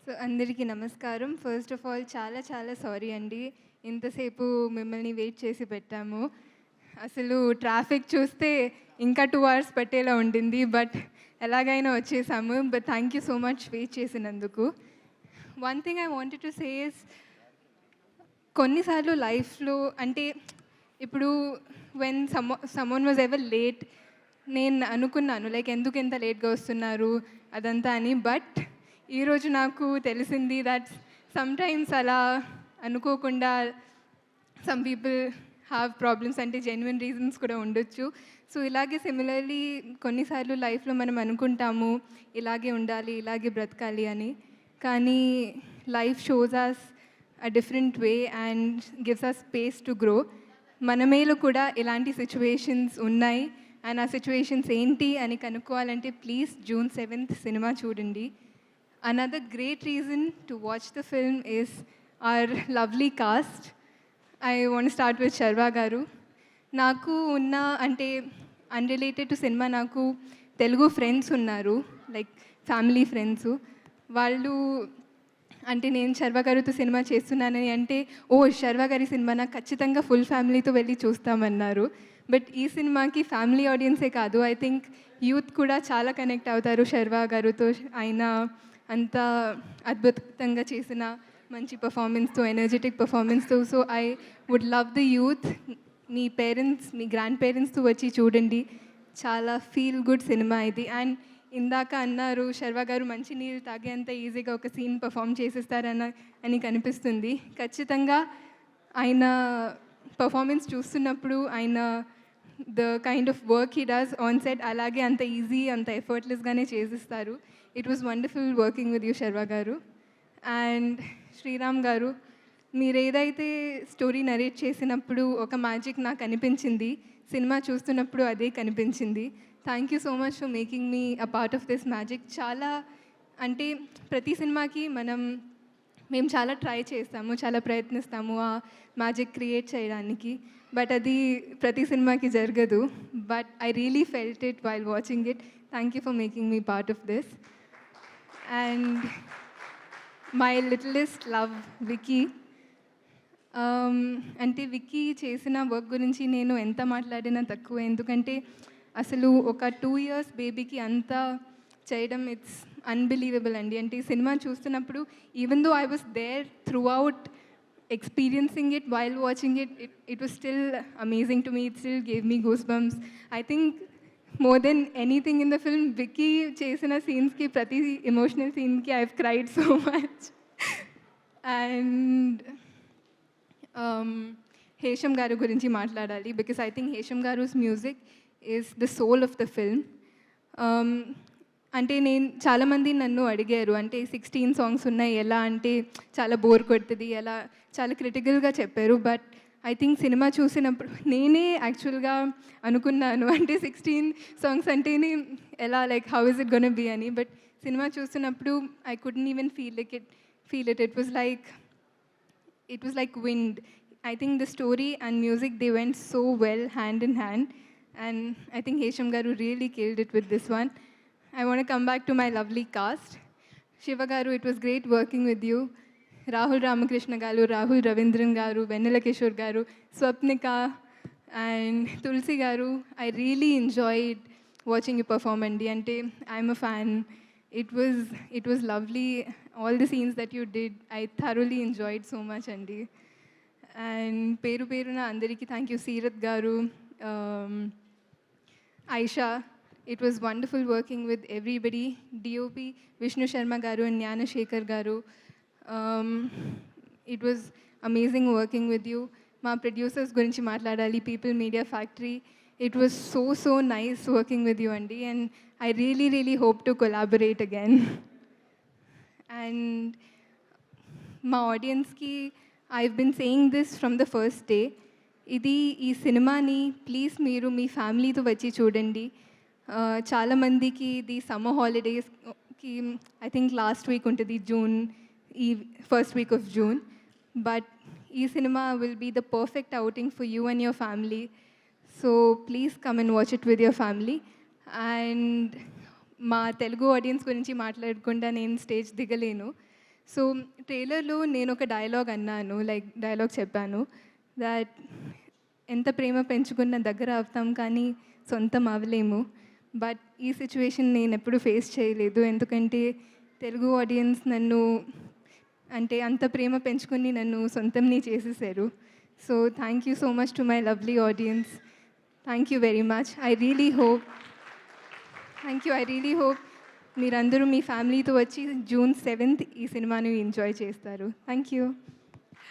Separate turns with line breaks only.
So అందరికీ నమస్కారం. First of all చాలా చాలా సారీ అండి. ఇంతసేపు మిమ్మల్ని వెయిట్ చేసి పెట్టాము. అసలు ట్రాఫిక్ చూస్తే ఇంకా 2 అవర్స్ పట్టేలా ఉండింది. బట్ ఎలాగైనా వచ్చేసాము. But thank you so much wait చేసినందుకు. One thing I wanted to say is కొన్నిసార్లు లైఫ్‌లో అంటే ఇప్పుడు when someone was ever late నేను అనుకున్నాను లైక్ ఎందుకు ఇంత లేట్‌గా వస్తున్నారు అదంతా అని. బట్ ఈరోజు నాకు తెలిసింది దట్ సమ్‌టైమ్స్ అలా అనుకోకుండా సమ్ పీపుల్ హ్యావ్ ప్రాబ్లమ్స్ అంటే జెన్యూన్ రీజన్స్ కూడా ఉండొచ్చు. సో ఇలాగే సిమిలర్లీ కొన్నిసార్లు లైఫ్‌లో మనం అనుకుంటాము ఇలాగే ఉండాలి, ఇలాగే బ్రతకాలి అని. కానీ life shows us a different way and gives us space to grow. మన మేలో కూడా ఇలాంటి సిచ్యువేషన్స్ ఉన్నాయి అండ్ ఆ సిచ్యువేషన్స్ ఏంటి అని కనుక్కోవాలంటే ప్లీజ్ జూన్ 7th సినిమా చూడండి. Another great reason to watch the film is our lovely cast. I want to start with Sharva garu. నాకు ఉన్న అంటే అన్రిలేటెడ్ టు సినిమా నాకు తెలుగు ఫ్రెండ్స్ ఉన్నారు లైక్ ఫ్యామిలీ ఫ్రెండ్స్. వాళ్ళు అంటే నేను శర్వ గారితో సినిమా చేస్తున్నానని అంటే ఓ శర్వ గారి సినిమా నాకు ఖచ్చితంగా ఫుల్ ఫ్యామిలీతో వెళ్ళి చూస్తామన్నారు. బట్ ఈ సినిమాకి ఫ్యామిలీ ఆడియన్సే కాదు ఐ థింక్ యూత్ కూడా చాలా కనెక్ట్ అవుతారు శర్వ గారితో. ఆయన అంత అద్భుతంగా చేసిన మంచి పర్ఫార్మెన్స్తో ఎనర్జెటిక్ పర్ఫార్మెన్స్తో. So I would love the youth మీ పేరెంట్స్ మీ గ్రాండ్ పేరెంట్స్తో వచ్చి చూడండి. చాలా ఫీల్ గుడ్ సినిమా ఇది. అండ్ ఇందాక అన్నారు శర్వ గారు మంచి నీళ్ళు తాగేంత ఈజీగా ఒక సీన్ పర్ఫామ్ అని కనిపిస్తుంది. ఖచ్చితంగా ఆయన పర్ఫార్మెన్స్ చూస్తున్నప్పుడు ఆయన the kind of work he does on set అలాగే అంత ఈజీ అంత ఎఫర్ట్లెస్గానే చేసిస్తారు. It was wonderful working with you Sharva garu. And Sriram గారు మీరు ఏదైతే స్టోరీ నరేట్ చేసినప్పుడు ఒక మ్యాజిక్ నాకు అనిపించింది, సినిమా చూస్తున్నప్పుడు అదే కనిపించింది. Thank you so much for making me a part of this magic. చాలా అంటే ప్రతి సినిమాకి మేము చాలా ట్రై చేస్తాము, చాలా ప్రయత్నిస్తాము ఆ మ్యాజిక్ క్రియేట్ చేయడానికి. బట్ అది ప్రతి సినిమాకి జరగదు. But I really felt it while watching it. Thank you for making me part of this. And my littlest love Vicky. అంటే విక్కీ చేసిన వర్క్ గురించి నేను ఎంత మాట్లాడినా తక్కువ. ఎందుకంటే అసలు ఒక 2 years బేబీకి అంతా చేయడం ఇట్స్ అన్బిలీవబుల్ అండి. అంటే ఈ సినిమా చూస్తున్నప్పుడు even though I was there throughout experiencing it while watching it was still amazing to me. It still gave me goose bumps. I think more than anything in the film Vicky చేసిన సీన్స్కి ప్రతి emotional సీన్కి I have cried so much. And Hesham garu గురించి మాట్లాడాలి because I think Hesham గారుస్ music is the soul of the film. అంటే చాలామంది నన్ను అడిగారు అంటే 16 songs ఉన్నాయి ఎలా అంటే చాలా బోర్ కొడుతుంది ఎలా చాలా క్రిటికల్గా చెప్పారు. బట్ ఐ థింక్ సినిమా చూసినప్పుడు నేనే యాక్చువల్గా అనుకున్నాను అంటే 16 songs అంటేనే ఎలా like how is it gonna be అని. బట్ సినిమా చూస్తున్నప్పుడు I couldn't even feel it. It was like wind. I think the story and music, they went so well hand in hand. And I think Hesham Garu really killed it with this one. I want to come back to my lovely cast. Shiva Garu, it was great working with you. Rahul Ramakrishna Garu, Rahul Ravindran Garu, Vennela Kishore Garu, Swapnika, and Tulsi Garu. I really enjoyed watching you perform, Andy. Ante, I'm a fan. It was lovely. All the scenes that you did, I thoroughly enjoyed so much, Andy. And Peru na andariki thank you. Seerath Garu, Aisha. It was wonderful working with everybody. DOP Vishnu Sharma Garu and Jnana Shekhar Garu. It was amazing working with you. Ma producers gurinchi matladali, People Media Factory. It was so nice working with you, Andy, and I really hope to collaborate again. And my audience ki I've been saying this from the first day. ఈ సినిమాని please మీరు మీ ఫ్యామిలీతో వచ్చి చూడండి. చాలా మందికి ఇది summer హాలిడేస్కి ఐ థింక్ లాస్ట్ వీక్ ఉంటుంది ఈ first week of June. But ఈ cinema will be the perfect outing for you and your family. So please come and watch it with your family. And మా Telugu audience గురించి మాట్లాడకుండా నేను stage దిగలేను. So ట్రైలర్లో నేను ఒక డైలాగ్ అన్నాను, లైక్ డైలాగ్ చెప్పాను దట్ ఎంత ప్రేమ పెంచుకున్న దగ్గర అవుతాం కానీ సొంతం అవ్వలేము. బట్ ఈ సిచ్యువేషన్ నేను ఎప్పుడు ఫేస్ చేయలేదు, ఎందుకంటే తెలుగు ఆడియన్స్ నన్ను అంటే అంత ప్రేమ పెంచుకొని నన్ను సొంతంని చేసేసారు. So thank you so much to my lovely audience. Thank you very much. I really hope మీరందరూ మీ ఫ్యామిలీతో వచ్చి June 7th ఈ సినిమాని ఎంజాయ్ చేస్తారు. Thank you.